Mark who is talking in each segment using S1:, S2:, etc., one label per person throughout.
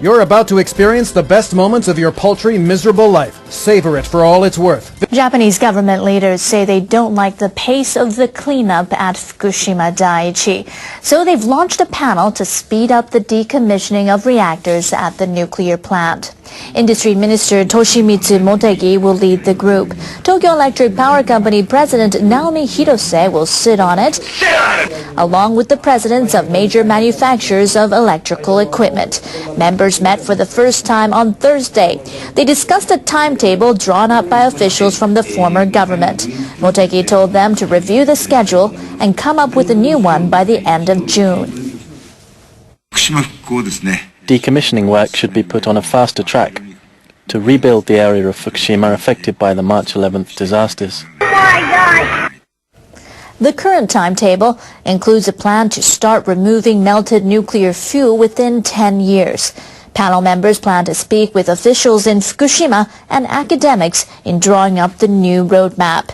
S1: You're about to experience the best moments of your paltry, miserable life. Savor it for all it's worth.
S2: Japanese government leaders say they don't like the pace of the cleanup at Fukushima Daiichi. So they've launched a panel to speed up the decommissioning of reactors at the nuclear plant. Industry Minister Toshimitsu Motegi will lead the group. Tokyo Electric Power Company President Naomi Hirose will sit on it, along with the presidents of major manufacturers of electrical equipment. Members met for the first time on Thursday. They discussed a timetable drawn up by officials from the former government. Motegi told them to review the schedule and come up with a new one by the end of June.
S3: Decommissioning work should be put on a faster track to rebuild the area of Fukushima affected by the March 11th disasters.
S2: The current timetable includes a plan to start removing melted nuclear fuel within 10 years. Panel members plan to speak with officials in Fukushima and academics in drawing up the new roadmap.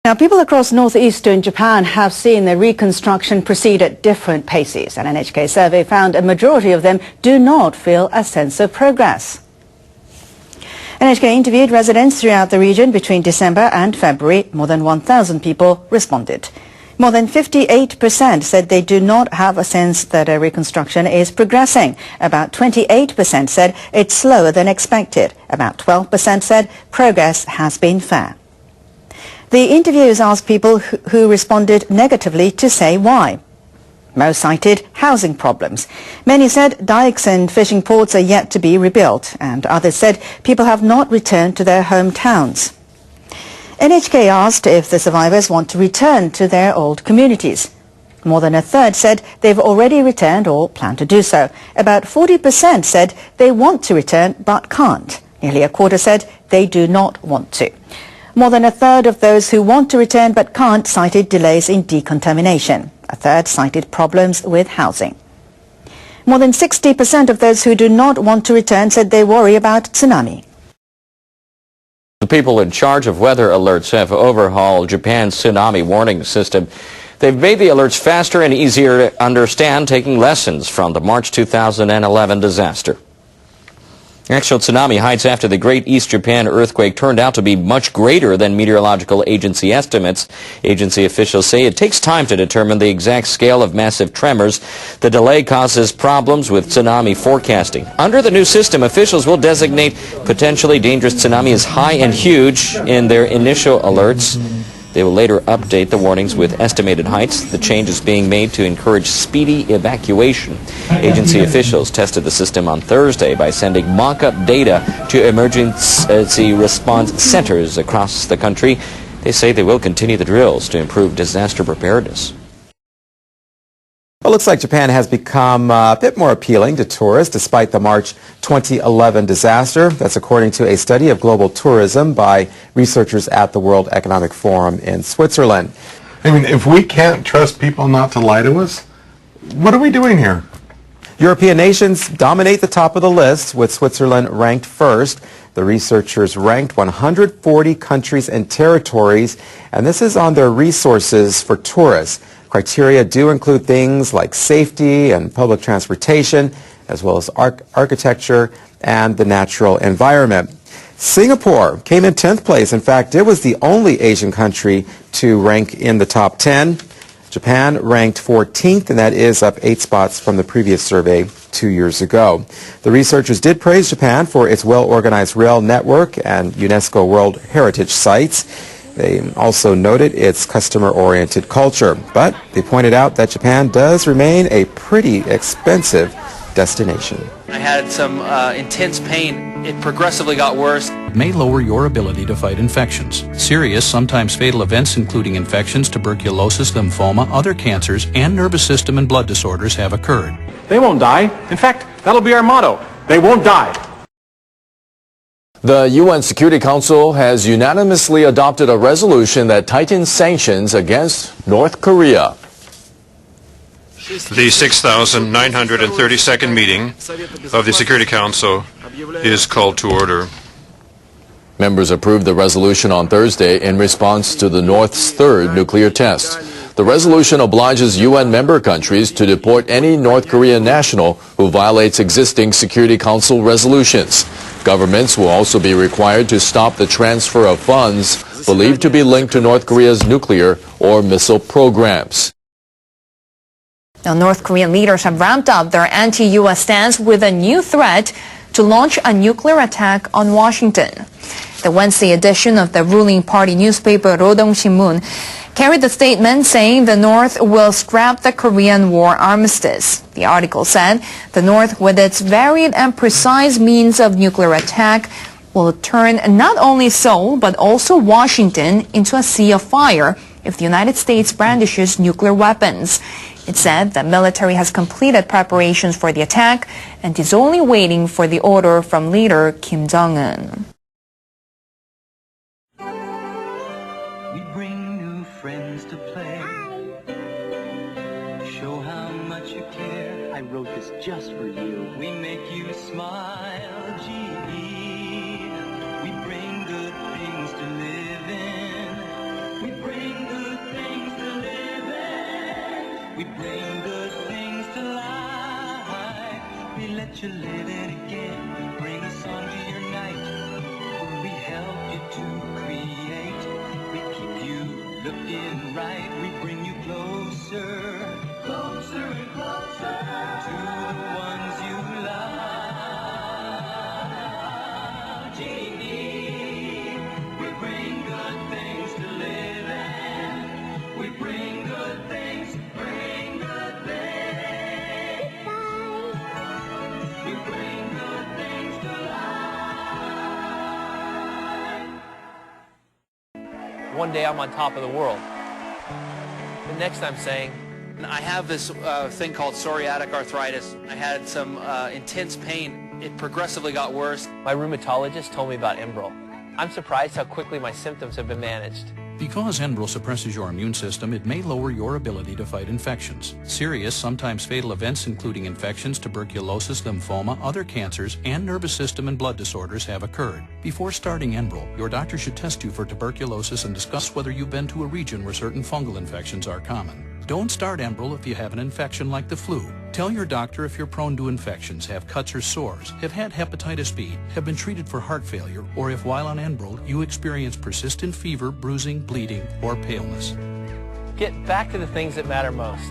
S4: Now, people across northeastern Japan have seen their reconstruction proceed at different paces. An NHK survey found a majority of them do not feel a sense of progress. NHK interviewed residents throughout the region between December and February. More than 1,000 people responded. More than 58% said they do not have a sense that a reconstruction is progressing. About 28% said it's slower than expected. About 12% said progress has been fair. The interviews asked people who responded negatively to say why. Most cited housing problems. Many said dikes and fishing ports are yet to be rebuilt, and others said people have not returned to their hometowns. NHK asked if the survivors want to return to their old communities. More than a third said they've already returned or plan to do so. About 40% said they want to return but can't. Nearly a quarter said they do not want to. More than a third of those who want to return but can't cited delays in decontamination. A third cited problems with housing. More than 60% of those who do not want to return said they worry about tsunami.
S5: The people in charge of weather alerts have overhauled Japan's tsunami warning system. They've made the alerts faster and easier to understand, taking lessons from the March 2011 disaster. Actual tsunami heights after the Great East Japan earthquake turned out to be much greater than meteorological agency estimates. Agency officials say it takes time to determine the exact scale of massive tremors. The delay causes problems with tsunami forecasting. Under the new system, officials will designate potentially dangerous tsunami as high and huge in their initial alerts. They will later update the warnings with estimated heights. The change is being made to encourage speedy evacuation. Agency officials tested the system on Thursday by sending mock-up data to emergency response centers across the country. They say they will continue the drills to improve disaster preparedness.
S6: Well, it looks like Japan has become a bit more appealing to tourists despite the March 2011 disaster. That's according to a study of global tourism by researchers at the World Economic Forum in Switzerland.
S7: I mean, if we can't trust people not to lie to us, what are we doing here?
S6: European nations dominate the top of the list, with Switzerland ranked first. The researchers ranked 140 countries and territories, and this is on their resources for tourists. Criteria do include things like safety and public transportation, as well as architecture and the natural environment. Singapore came in 10th place. In fact, it was the only Asian country to rank in the top 10. Japan ranked 14th, and that is up 8 spots from the previous survey 2 years ago. The researchers did praise Japan for its well-organized rail network and UNESCO World Heritage sites. They also noted its customer-oriented culture, but they pointed out that Japan does remain a pretty expensive destination.
S8: I had some intense pain. It progressively got worse.
S9: It may lower your ability to fight infections. Serious, sometimes fatal events including infections, tuberculosis, lymphoma, other cancers, and nervous system and blood disorders have occurred.
S10: They won't die. In fact, that'll be our motto. They won't die.
S11: The UN Security Council has unanimously adopted a resolution that tightens sanctions against North Korea.
S12: The 6,932nd meeting of the Security Council is called to order.
S11: Members approved the resolution on Thursday in response to the North's third nuclear test. The resolution obliges UN member countries to deport any North Korean national who violates existing Security Council resolutions. Governments will also be required to stop the transfer of funds believed to be linked to North Korea's nuclear or missile programs.
S13: Now, North Korean leaders have ramped up their anti-U.S. stance with a new threat to launch a nuclear attack on Washington. The Wednesday edition of the ruling party newspaper Rodong Sinmun carried the statement saying the North will scrap the Korean War armistice. The article said the North, with its varied and precise means of nuclear attack, will turn not only Seoul but also Washington into a sea of fire if the United States brandishes nuclear weapons. It said the military has completed preparations for the attack and is only waiting for the order from leader Kim Jong-un.
S14: We bring new friends to play. Show how much you care. I wrote this just for you. We make you smile, gee. We bring good things to live in. We bring good things to live in. We bring good things to life. We let you live it again. We bring a song to your night. We help you to create. We keep you looking right. We bring you closer, closer and closer to the ones you love. Genie, we bring good things to live in. We bring good things, bring good things. We bring good things to life.
S8: One day I'm on top of the world. The next I'm saying, I have this thing called psoriatic arthritis. I had some intense pain. It progressively got worse. My rheumatologist told me about Enbrel. I'm surprised how quickly my symptoms have been managed.
S9: Because Enbrel suppresses your immune system, it may lower your ability to fight infections. Serious, sometimes fatal events including infections, tuberculosis, lymphoma, other cancers, and nervous system and blood disorders have occurred. Before starting Enbrel, your doctor should test you for tuberculosis and discuss whether you've been to a region where certain fungal infections are common. Don't start Enbrel if you have an infection like the flu. Tell your doctor if you're prone to infections, have cuts or sores, have had hepatitis B, have been treated for heart failure, or if while on Enbrel you experience persistent fever, bruising, bleeding, or paleness.
S8: Get back to the things that matter most.